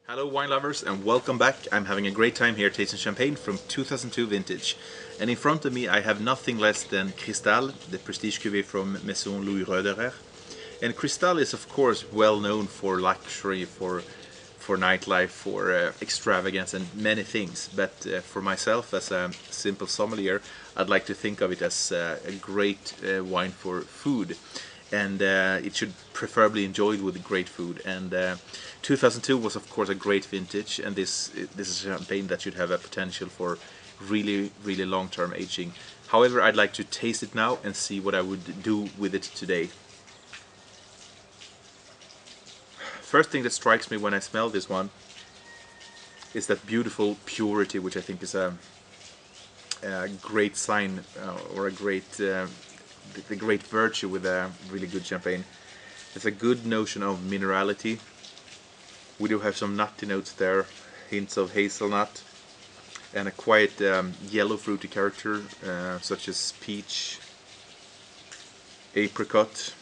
Hello wine lovers and welcome back. I'm having a great time here tasting champagne from 2002 vintage. And in front of me I have nothing less than Cristal, the prestige cuvée from Maison Louis Roederer. And Cristal is of course well known for luxury, for nightlife, for extravagance and many things. But for myself as a simple sommelier, I'd like to think of it as a great wine for food. And it should preferably enjoyed with great food. And 2002 was of course a great vintage, and this is a champagne that should have a potential for really long-term aging. However, I'd like to taste it now and see what I would do with it today. First thing that strikes me when I smell this one is that beautiful purity, which I think is a great sign or a great the great virtue with a really good champagne. It's a good notion of minerality. We do have some nutty notes there, hints of hazelnut, and a quite yellow fruity character, such as peach, apricot,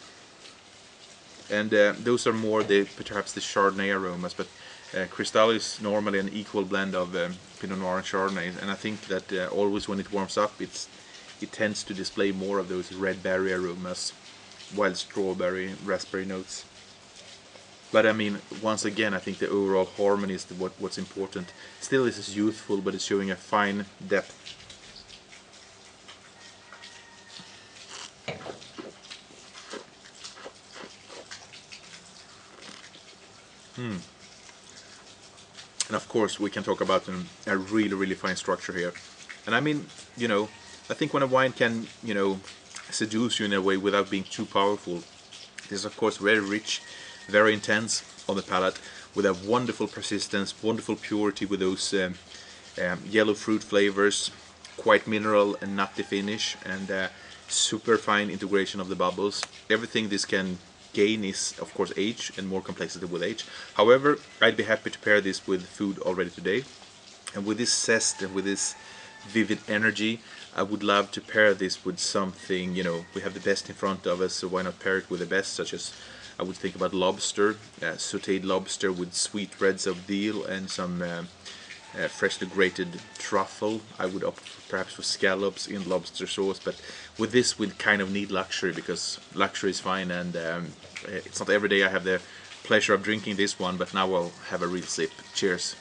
and those are more perhaps the Chardonnay aromas. But Cristal is normally an equal blend of Pinot Noir and Chardonnay, and I think that always when it warms up, it tends to display more of those red berry aromas, wild strawberry, raspberry notes. But I mean, once again, I think the overall harmony is what's important. Still, this is youthful, but it's showing a fine depth. And of course, we can talk about a really fine structure here. And I mean, I think when a wine can, seduce you in a way without being too powerful, it is of course very rich, very intense on the palate, with a wonderful persistence, wonderful purity with those yellow fruit flavors, quite mineral and nutty finish, and super fine integration of the bubbles. Everything this can gain is of course age and more complexity with age. However, I'd be happy to pair this with food already today, and with this zest and with this vivid energy, I would love to pair this with something, we have the best in front of us, so why not pair it with the best, such as I would think about lobster, sautéed lobster with sweet reds of dill and some freshly grated truffle. I would opt perhaps for scallops in lobster sauce, but with this we'd kind of need luxury, because luxury is fine, and it's not every day I have the pleasure of drinking this one, but now I'll have a real sip. Cheers.